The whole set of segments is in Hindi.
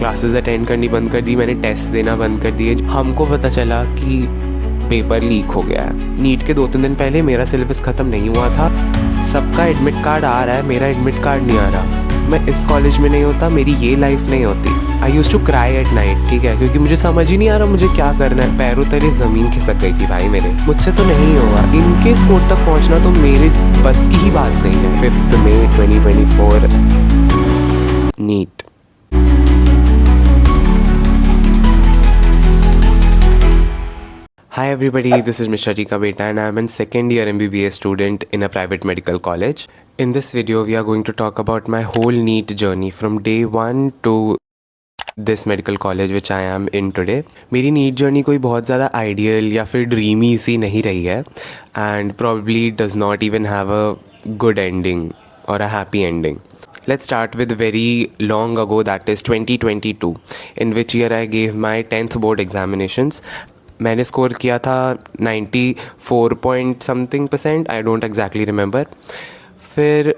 क्लासेस अटेंड करनी बंद कर दी, मैंने टेस्ट देना बंद कर दिए। हमको पता चला कि पेपर लीक हो गया है। नीट के 2-3 दिन पहले मेरा सिलेबस ख़त्म नहीं हुआ था। सबका एडमिट कार्ड आ रहा है, मेरा एडमिट कार्ड नहीं आ रहा। मैं इस कॉलेज में नहीं होता, मेरी ये लाइफ नहीं होती। I use to cry at night, ठीक है, क्योंकि मुझे समझ ही नहीं आ रहा मुझे क्या करना है। पैरों तले ज़मीन खिसक गई थी भाई मेरे, मुझसे तो नहीं होगा। इनके स्कोर तक पहुंचना तो मेरे बस की ही बात नहीं है। 5 मई 2024 NEET. Hi everybody, this is Mr. Ji ka beta and I am a second year MBBS student in a private medical college. In this video, we are going to talk about my whole NEET journey from day 1 to this medical college which I am in today. मेरी NEET journey कोई बहुत ज़्यादा ideal या फिर dreamy सी नहीं रही है and probably does not even have a good ending or a happy ending. Let's start with very long ago, that is 2022, in which year I gave my 10th board examinations. मैंने स्कोर किया था 94 point something %, I don't exactly remember. फिर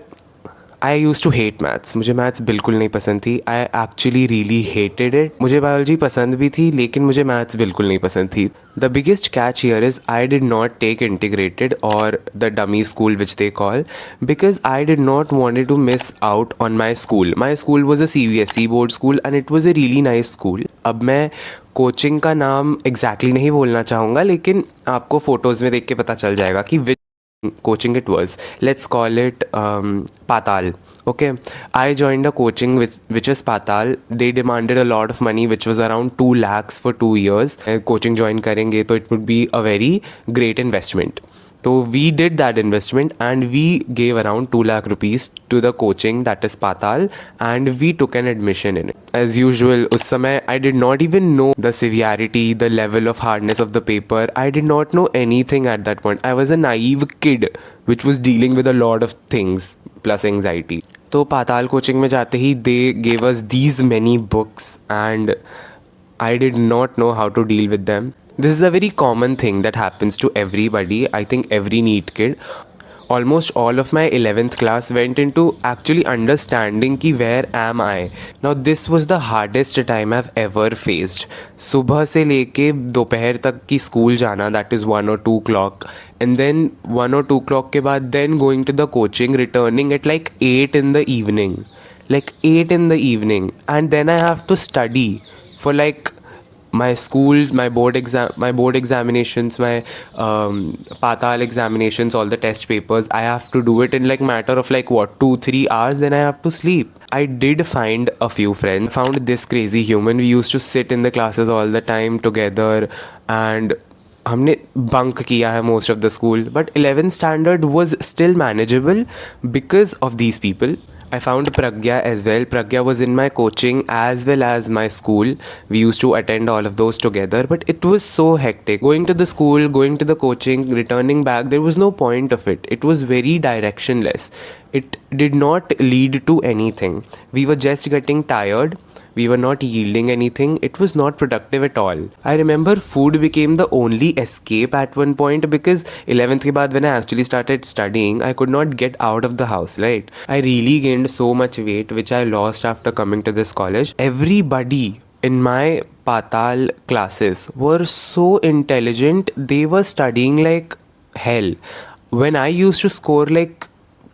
आई यूज़ टू हेट मैथ्स, मुझे मैथ्स बिल्कुल नहीं पसंद थी। I actually really hated it. मुझे बायोलॉजी पसंद भी थी लेकिन मुझे मैथ्स बिल्कुल नहीं पसंद थी। The biggest catch here is I did not take integrated और the dummy school which they call, because I did not wanted to miss out on my school. My school was a CBSE board school and it was a really nice school. अब मैं कोचिंग का नाम एग्जैक्टली नहीं बोलना चाहूँगा लेकिन आपको फ़ोटोज़ में देख के पता चल जाएगा कि विच coaching it was. Let's call it Patal. Okay, I joined a coaching which is Patal. They demanded a lot of money, which was around 2 lakhs for 2 years. Coaching join करेंगे तो it would be a very great investment. So we did that investment and we gave around 2 lakh rupees to the coaching, that is Patal, and we took an admission in it. As usual, उस समय I did not even know the severity, the level of hardness of the paper. I did not know anything at that point. I was a naive kid which was dealing with a lot of things plus anxiety. तो पाताल कोचिंग में जाते ही they gave us these many books and I did not know how to deal with them. This is a very common thing that happens to everybody. I think every NEET kid. Almost all of my 11th class went into actually understanding कि where am I. Now this was the hardest time I've ever faced. सुबह से लेके दोपहर तक की स्कूल जाना, that is 1 or 2 o'clock, and then 1 or 2 o'clock के बाद then going to the coaching, returning at like 8 in the evening. Like 8 in the evening, and then I have to study for like my schools, my board examinations, my Patal examinations, all the test papers. I have to do it in like matter of like what 2-3 hours, then I have to sleep. I did find a few friends, found this crazy human. We used to sit in the classes all the time together and हमने bunk किया है most of the school, but 11th standard was still manageable because of these people. I found Pragya as well. Pragya was in my coaching as well as my school. We used to attend all of those together, but it was so hectic. Going to the school, going to the coaching, returning back, there was no point of it. It was very directionless. It did not lead to anything. We were just getting tired. We were not yielding anything. It was not productive at all. I remember food became the only escape at one point because 11th के बाद when I actually started studying, I could not get out of the house, right? I really gained so much weight which I lost after coming to this college. Everybody in my Patal classes were so intelligent. They were studying like hell. When I used to score like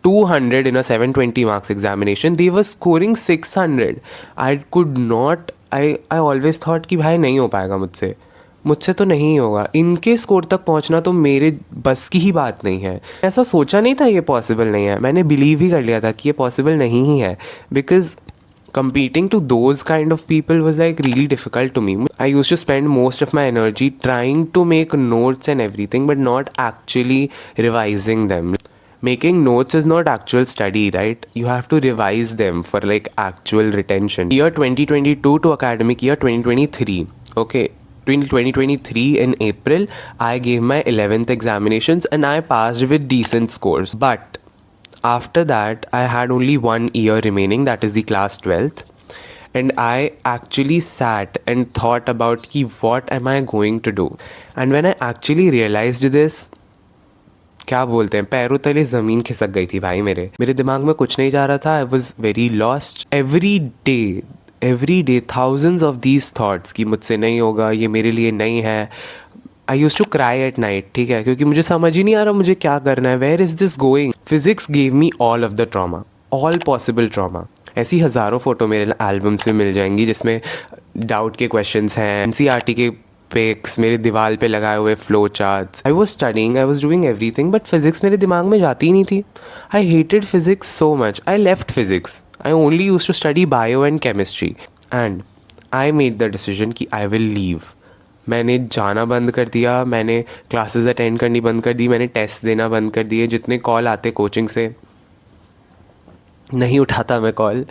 200 in a 720 marks examination, they were scoring 600. I could not, I always thought कि भाई नहीं हो पाएगा मुझसे तो नहीं होगा। इनके स्कोर तक पहुंचना तो मेरे बस की ही बात नहीं है। ऐसा सोचा नहीं था ये पॉसिबल नहीं है, मैंने बिलीव ही कर लिया था कि ये पॉसिबल नहीं ही है, because competing to those kind of people was like really difficult to me. I used to spend most of my energy trying to make notes and everything but not actually revising them. Making notes is not actual study, right? You have to revise them for like actual retention. Year 2022 to academic year 2023. Okay, 2023 in April, I gave my 11th examinations and I passed with decent scores. But after that, I had only 1 year remaining, that is the class 12th. And I actually sat and thought about ki, what am I going to do? And when I actually realized this, क्या बोलते हैं, पैरों तले ज़मीन खिसक गई थी भाई मेरे दिमाग में कुछ नहीं जा रहा था. I was very lost. Every day every day thousands of these thoughts कि मुझसे नहीं होगा, ये मेरे लिए नहीं है. I use to cry at night, ठीक है, क्योंकि मुझे समझ ही नहीं आ रहा मुझे क्या करना है, where is this going. Physics gave me all of the trauma, all possible trauma. ऐसी हज़ारों फोटो मेरे एल्बम में मिल जाएंगी जिसमें डाउट के क्वेश्चंस हैं, एनसीईआरटी के पिक्स, मेरे दीवार पे लगाए हुए flow charts. I was studying, I was doing everything, but physics मेरे दिमाग में जाती ही नहीं थी. I hated physics so much. I left physics. I only use to study bio and chemistry and I made the decision कि आई विल लीव. मैंने जाना बंद कर दिया, मैंने क्लासेस अटेंड करनी बंद कर दी, मैंने टेस्ट देना बंद कर दिए. जितने कॉल आते कोचिंग से नहीं उठाता मैं कॉल.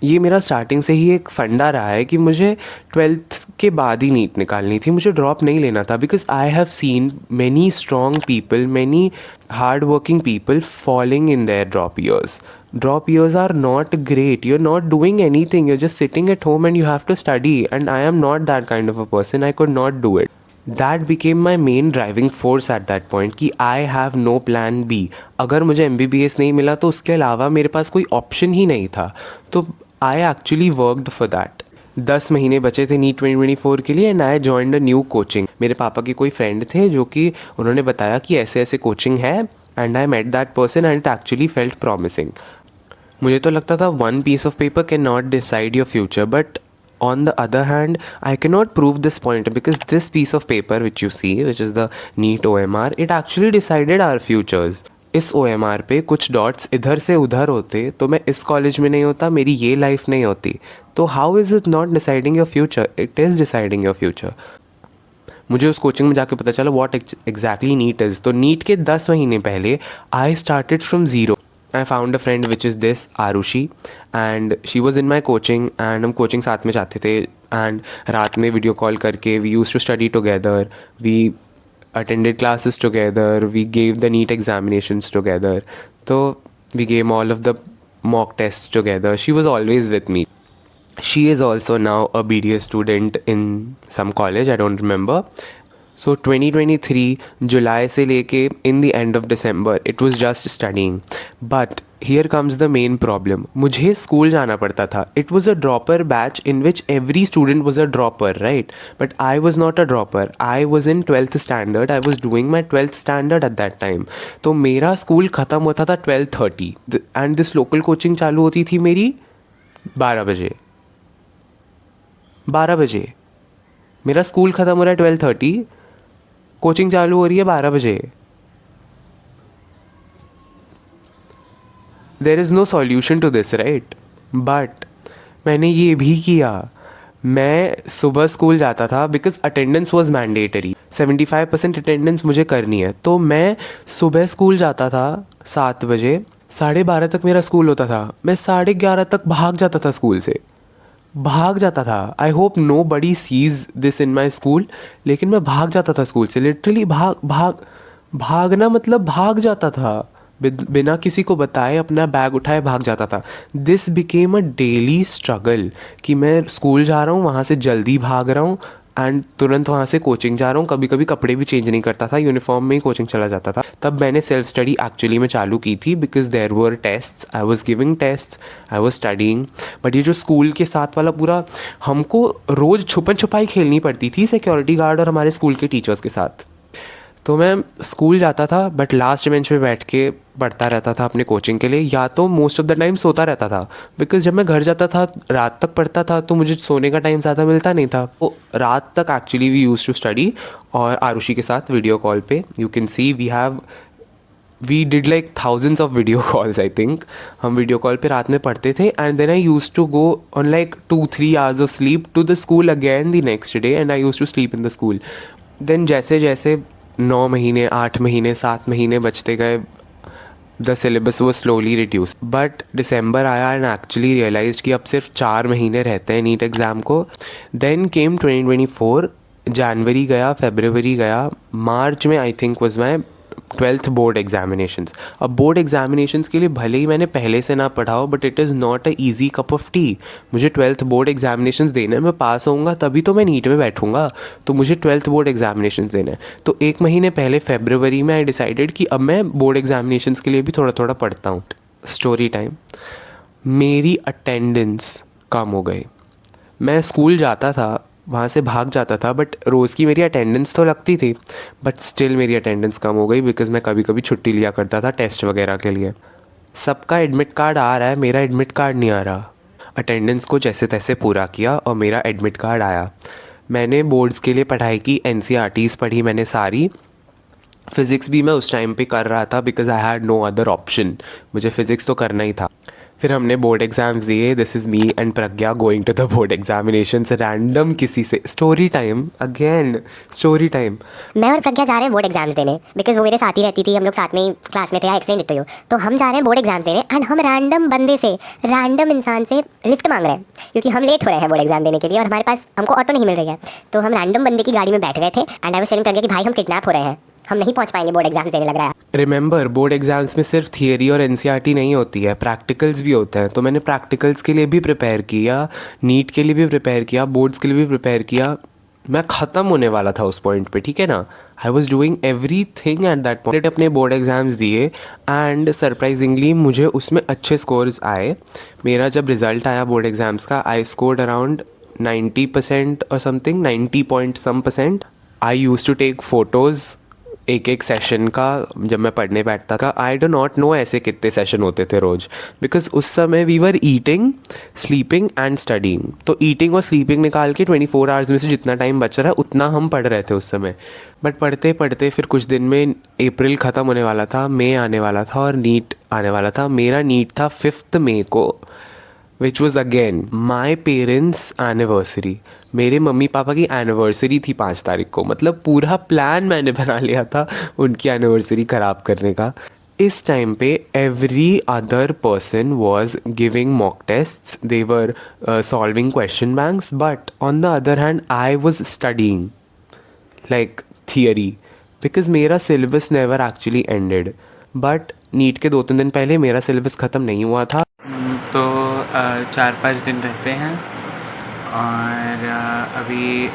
ये मेरा स्टार्टिंग से ही एक फंडा रहा है कि मुझे 12th के बाद ही नीट निकालनी थी, मुझे ड्रॉप नहीं लेना था. Because I have seen many strong people, many hard working people falling in their drop years. Drop years are not great. You're not doing anything. You're just sitting at home and you have to study. And I am not that kind of a person. I could not do it. That became my main driving force at that point कि I have no plan B. अगर मुझे MBBS नहीं मिला तो उसके अलावा मेरे पास कोई ऑप्शन ही नहीं था. तो I actually worked for that. 10 महीने बचे थे नीट 2024 के लिए and I joined a new coaching. मेरे पापा के कोई फ्रेंड थे जो कि उन्होंने बताया कि ऐसे ऐसे कोचिंग है and I met that person and it actually felt promising. मुझे तो लगता था one piece of paper can not decide your future, but on the other hand I cannot prove this point because this piece of paper which you see, which is the NEET OMR, it actually decided our futures. इस OMR पे कुछ डॉट्स इधर से उधर होते तो मैं इस कॉलेज में नहीं होता, मेरी ये लाइफ नहीं होती. तो how is it not deciding your future? It is deciding your future. मुझे उस कोचिंग में जाके पता चला व्हाट एग्जैक्टली नीट इज़. तो नीट के 10 महीने पहले I started from zero. I found a friend which is this Arushi and she was in my coaching and हम कोचिंग साथ में जाते थे and रात में वीडियो कॉल करके we used to study together, we attended classes together, we gave the NEET examinations together, so we gave all of the mock tests together. She was always with me. She is also now a BDS student in some college, I don't remember. So 2023 जुलाई से लेके in the end of December it was just studying. But here comes the main problem. मुझे स्कूल जाना पड़ता था. It was a dropper batch in which every student was a dropper, right? But I was not a dropper. I was in 12th standard. I was doing my 12th standard at that time. तो मेरा स्कूल ख़त्म होता था 12:30 एंड दिस लोकल कोचिंग चालू होती थी मेरी 12 बजे. 12 बजे मेरा स्कूल ख़त्म हो रहा है 12:30, कोचिंग चालू हो रही है 12 बजे. There is no solution to this, right? But मैंने ये भी किया. मैं सुबह स्कूल जाता था because attendance was mandatory. 75% attendance मुझे करनी है. तो मैं सुबह स्कूल जाता था 7 बजे. 12:30 तक मेरा स्कूल होता था. मैं 11:30 तक भाग जाता था स्कूल से. भाग जाता था. I hope nobody sees this in my school. लेकिन मैं भाग जाता था स्कूल से. लिटरली भागना मतलब भाग जाता था. बिना किसी को बताए अपना बैग उठाए भाग जाता था. This became a daily struggle कि मैं स्कूल जा रहा हूँ, वहाँ से जल्दी भाग रहा हूँ एंड तुरंत वहाँ से कोचिंग जा रहा हूँ. कभी कभी कपड़े भी चेंज नहीं करता था, यूनिफॉर्म में ही कोचिंग चला जाता था. तब मैंने सेल्फ स्टडी एक्चुअली में चालू की थी because there were tests. I was giving test, I was studying. But ये जो स्कूल के साथ वाला पूरा, हमको रोज़ छुपन छुपाई खेलनी पड़ती थी सिक्योरिटी गार्ड और हमारे स्कूल के टीचर्स के साथ. तो मैं स्कूल जाता था बट लास्ट बेंच पे बैठ के पढ़ता रहता था अपने कोचिंग के लिए, या तो मोस्ट ऑफ द टाइम सोता रहता था. बिकॉज जब मैं घर जाता था रात तक पढ़ता था तो मुझे सोने का टाइम ज़्यादा मिलता नहीं था. तो रात तक actually we use to study. और आरुषि के साथ वीडियो कॉल पे you can see we did like thousands of video calls. I think हम वीडियो कॉल पे रात में पढ़ते थे and then I use to go on like 2-3 hours of sleep to the school again the next day and I use to sleep in the school. Then जैसे जैसे 9 महीने, 8 महीने, 7 महीने बचते गए, द सिलेबस वो स्लोली रिड्यूस. बट दिसंबर आया एंड एक्चुअली रियलाइज कि अब सिर्फ 4 महीने रहते हैं नीट एग्ज़ाम को. Then came 2024. जनवरी गया, फरवरी गया, मार्च में I think was my 12th board examinations. अब बोर्ड एग्जामिनेशंस के लिए भले ही मैंने पहले से ना पढ़ाओ but it is not a easy cup of tea. मुझे 12th बोर्ड एग्जामिनेशंस देना है. मैं पास होऊंगा तभी तो मैं नीट में बैठूंगा. तो मुझे 12th बोर्ड एग्जामिनेशंस देना है. तो 1 महीने पहले फरवरी में आई डिसाइडेड कि अब मैं बोर्ड एग्जामिनेशंस के लिए भी थोड़ा थोड़ा पढ़ता हूँ. Story time. मेरी अटेंडेंस कम हो गई. मैं स्कूल जाता था, वहाँ से भाग जाता था, बट रोज़ की मेरी अटेंडेंस तो लगती थी, बट स्टिल मेरी अटेंडेंस कम हो गई बिकॉज़ मैं कभी कभी छुट्टी लिया करता था टेस्ट वगैरह के लिए। सबका एडमिट कार्ड आ रहा है, मेरा एडमिट कार्ड नहीं आ रहा। अटेंडेंस को जैसे तैसे पूरा किया और मेरा एडमिट कार्ड आया। मैंने बोर्ड्स के लिए पढ़ाई की, एनसीईआरटीज़ पढ़ी मैंने सारी। फ़िज़िक्स भी मैं उस टाइम पे कर रहा था because I had no other option, मुझे फ़िज़िक्स तो करना ही था। फिर हमने बोर्ड एग्ज़ाम्स दिए। This is me and Pragya going to the board examinations random किसी से। Story time again, story time. मैं और प्रज्ञा जा रहे हैं बोर्ड एग्जाम्स देने, बिकॉज वो मेरे साथ ही रहती थी, हम लोग साथ में ही क्लास में थे। I explain it to you. तो हम जा रहे हैं बोर्ड एग्जाम्स देने एंड हम रैंडम बंदे से, रैंडम इंसान से लिफ्ट मांग रहे हैं क्योंकि हम लेट हो रहे हैं बोर्ड एग्जाम देने के लिए और हमारे पास हमको ऑटो नहीं मिल रही है। तो हम रैंडम बंदे की गाड़ी में बैठ गए थे एंड आई वाज टेलिंग प्रज्ञा कि भाई हम किडनैप हो रहे हैं, हम नहीं पहुंच पाएंगे बोर्ड एग्जाम्स देने, लग रहा है। रिमेंबर, बोर्ड एग्ज़ाम्स में सिर्फ थियरी और एनसीईआरटी नहीं होती है, प्रैक्टिकल्स भी होते हैं। तो मैंने प्रैक्टिकल्स के लिए भी प्रिपेयर किया, नीट के लिए भी प्रिपेयर किया, बोर्ड्स के लिए भी प्रिपेयर किया। मैं ख़त्म होने वाला था उस पॉइंट पे, ठीक है ना। आई was doing every thing at that point. अपने बोर्ड एग्ज़ाम्स दिए एंड सरप्राइजिंगली मुझे उसमें अच्छे स्कोर्स आए। मेरा जब रिज़ल्ट आया बोर्ड एग्ज़ाम्स का, आई स्कोर्ड अराउंड 90% और something, 90 point some percent. I use to take photos एक एक सेशन का जब मैं पढ़ने बैठता था। आई डो नॉट नो ऐसे कितने सेशन होते थे रोज़, बिकॉज उस समय we were eating, sleeping and studying. तो ईटिंग और स्लीपिंग निकाल के 24 आवर्स में से जितना टाइम बच रहा है उतना हम पढ़ रहे थे उस समय। बट पढ़ते पढ़ते फिर कुछ दिन में अप्रैल ख़त्म होने वाला था, मई आने वाला था और नीट आने वाला था। मेरा नीट था 5 मई को, which was again my parents anniversary. मेरे मम्मी पापा की एनिवर्सरी थी 5 तारीख को। मतलब पूरा प्लान मैंने बना लिया था उनकी एनिवर्सरी ख़राब करने का। इस टाइम पे every other person was giving mock tests, they were solving question banks, but on the other hand I was studying like theory because मेरा syllabus never actually ended. But NEET के 2-3 दिन पहले मेरा सिलेबस ख़त्म नहीं हुआ था। तो 4-5 दिन रहते हैं और अभी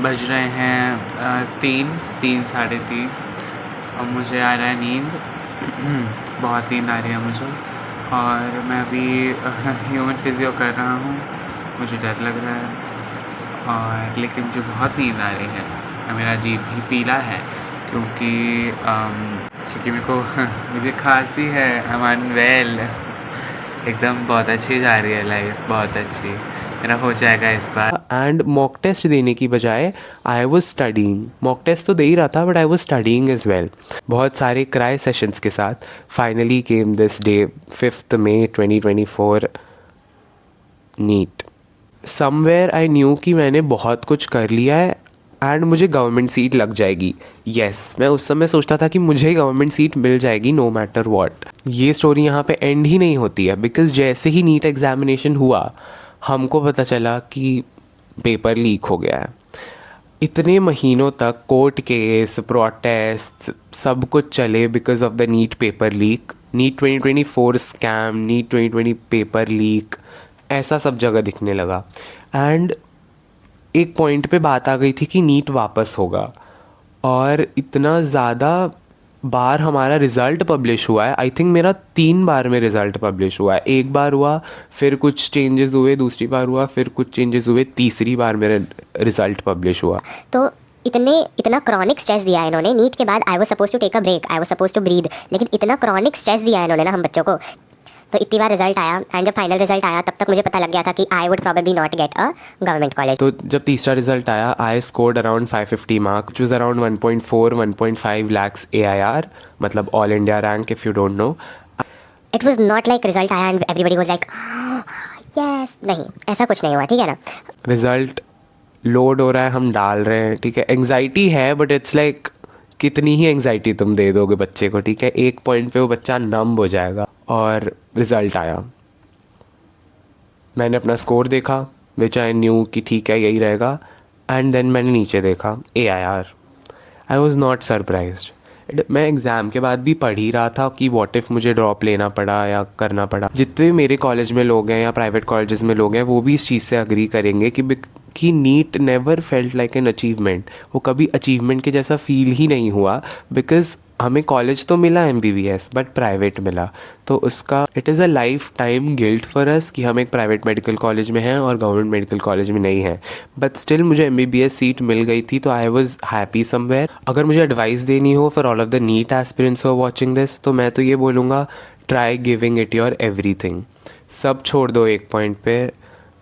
बज रहे हैं 3 साढ़े 3 और मुझे आ रहा है नींद। बहुत नींद आ रही है मुझे और मैं अभी ह्यूमन फिजियो कर रहा हूँ। मुझे डर लग रहा है और लेकिन मुझे बहुत नींद आ रही है। मेरा जीभ भी पीला है क्योंकि मेरे को मुझे खांसी है। I am unwell. एकदम बहुत अच्छी जा रही है लाइफ, बहुत अच्छी। मेरा हो जाएगा इस बार। एंड मॉक टेस्ट देने की बजाय I was studying. Mock test तो दे ही रहा था but I was studying as well. बहुत सारे क्राई सेशंस के साथ फाइनली केम दिस डे, 5 मई 2024, नीट। समवेयर आई न्यू कि मैंने बहुत कुछ कर लिया है एंड मुझे गवर्नमेंट सीट लग जाएगी। यस, मैं उस समय सोचता था कि मुझे गवर्नमेंट सीट मिल जाएगी नो मैटर व्हाट। ये स्टोरी यहाँ पे एंड ही नहीं होती है बिकॉज जैसे ही नीट एग्जामिनेशन हुआ हमको पता चला कि पेपर लीक हो गया है। इतने महीनों तक कोर्ट केस, प्रोटेस्ट सब कुछ चले because of the NEET paper leak. NEET 2024 scam, NEET 2020 paper leak, ऐसा सब जगह दिखने लगा। एंड एक पॉइंट पे बात आ गई थी कि नीट वापस होगा और इतना ज़्यादा बार हमारा रिज़ल्ट पब्लिश हुआ है। आई थिंक मेरा 3 बार में रिज़ल्ट पब्लिश हुआ है। एक बार हुआ, फिर कुछ चेंजेस हुए, दूसरी बार हुआ, फिर कुछ चेंजेस हुए, तीसरी बार मेरा रिज़ल्ट पब्लिश हुआ। तो इतना क्रॉनिक स्ट्रेस दिया है इन्होंने। नीट के बाद I was suppose to take a break, I was suppose to breathe, लेकिन इतना क्रॉनिक स्ट्रेस दिया है इन्होंने ना हम बच्चों को। तो इतनी बार रिजल्ट आया एंड जब फाइनल रिजल्ट आया तब तक मुझे पता लग गया था कि I would probably not get a government college. तो जब तीसरा रिजल्ट आया, I scored around 550 mark, which was around 1.4-1.5 lakhs AIR, मतलब all India rank if you don't know. It was not like result आया and everybody was like yes, नहीं, ऐसा कुछ नहीं हुआ, ठीक है ना। रिजल्ट लोड हो रहा है, हम डाल रहे हैं, ठीक है। एंग्जाइटी है बट इट्स लाइक कितनी ही एंग्जाइटी तुम दे दोगे बच्चे को, ठीक है। एक पॉइंट पे वो बच्चा नम हो जाएगा। और रिज़ल्ट आया, मैंने अपना स्कोर देखा विच आई न्यू कि ठीक है यही रहेगा। एंड देन मैंने नीचे देखा AIR। I was not surprised. मैं एग्ज़ाम के बाद भी पढ़ ही रहा था कि व्हाट इफ़ मुझे ड्रॉप लेना पड़ा या करना पड़ा। जितने मेरे कॉलेज में लोग हैं या प्राइवेट कॉलेजेस में लोग हैं वो भी इस चीज़ से अग्री करेंगे कि NEET never felt like an achievement. वो कभी अचीवमेंट के जैसा फील ही नहीं हुआ बिकॉज हमें कॉलेज तो मिला MBBS बट प्राइवेट मिला, तो उसका it is a life time guilt for us कि हम एक प्राइवेट मेडिकल कॉलेज में हैं और गवर्नमेंट मेडिकल कॉलेज में नहीं हैं। बट स्टिल मुझे MBBS सीट मिल गई थी, तो आई वॉज हैप्पी समवेयर। अगर मुझे एडवाइस देनी हो for all of the NEET aspirants who are watching this, तो मैं तो ये बोलूँगा, try giving it your everything. सब छोड़ दो एक पॉइंट पे।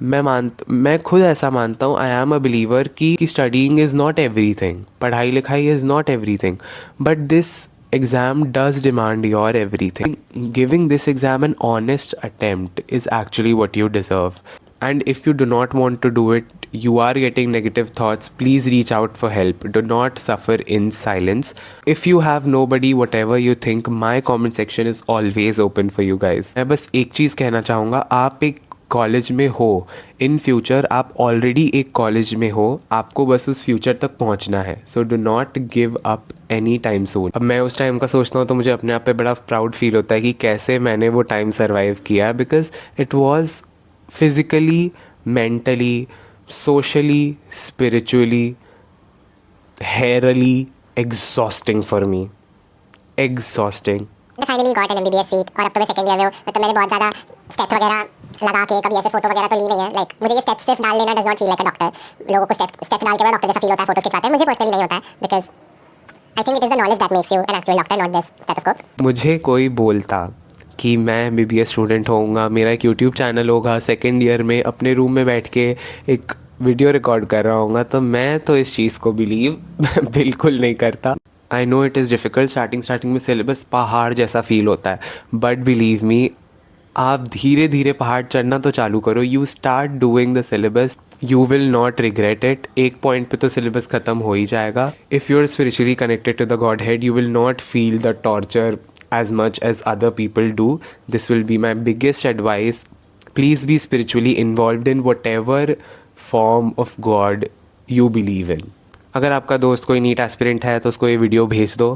मैं खुद ऐसा मानता हूँ, आई एम अ बिलीवर कि स्टडीइंग इज़ नॉट एवरीथिंग, पढ़ाई लिखाई is not everything, but this exam does demand your everything. Giving this exam an honest attempt is actually what you deserve. And if you do not want to do it, you are getting negative thoughts, please reach out for help. Do not suffer in silence. If you have nobody, whatever you think, my comment section is always open for you guys. मैं बस एक चीज़ कहना चाहूँगा, आप एक कॉलेज में हो, इन फ्यूचर आप ऑलरेडी एक कॉलेज में हो, आपको बस उस फ्यूचर तक पहुंचना है। So do not give up any time soon. अब मैं उस टाइम का सोचता हूँ तो मुझे अपने आप पे बड़ा प्राउड फील होता है कि कैसे मैंने वो टाइम सर्वाइव किया, because it was physically, mentally, socially, spiritually, हेयरली exhausting for me, exhausting. Finally got an MBBS seat और अब तो मैं सेकंड ईयर में हूँ। मतलब मैंने बहुत ज़्यादा स्टेप्स वगैरह लगा के कभी ऐसे फोटो वगैरह तो ली नहीं है। लाइक मुझे ये स्टेप्स सिर्फ डाल लेना does not feel like a doctor. लोगों को स्टेप्स डाल के बड़ा डॉक्टर जैसा फील होता है, फोटो खिंचवाते हैं। मुझे पर्सनली नहीं होता है, because I think it is the knowledge that makes you an actual doctor, not this stethoscope. मुझे कोई बोलता कि मैं MBBS स्टूडेंट होऊंगा, मेरा एक यूट्यूब चैनल होगा, सेकेंड ईयर में अपने रूम में बैठ के एक वीडियो रिकॉर्ड कर रहा हूँगा, तो मैं तो इस चीज़ को बिलीव बिल्कुल नहीं करता। I know it is difficult, starting में सिलेबस पहाड़ जैसा फील होता है, बट बिलीव मी, आप धीरे धीरे पहाड़ चढ़ना तो चालू करो। You start doing the syllabus, you will not regret it. एक पॉइंट पे तो सिलेबस ख़त्म हो ही जाएगा। If you are spiritually connected to the god head, you will not feel the torture as much as other people do. This will be my biggest advice. Please be spiritually involved in whatever form of God you believe in. अगर आपका दोस्त कोई नीट एस्पिरेंट है तो उसको ये वीडियो भेज दो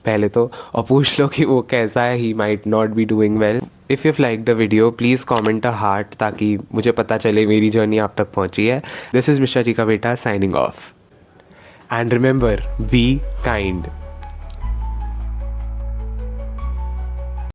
पहले तो, और पूछ लो कि वो कैसा है। He might not be doing well. If you like the video, please comment a heart, ताकि मुझे पता चले मेरी जर्नी आप तक पहुंची है। दिस इज़ मिश्रा जी का बेटा signing off, and remember, be kind.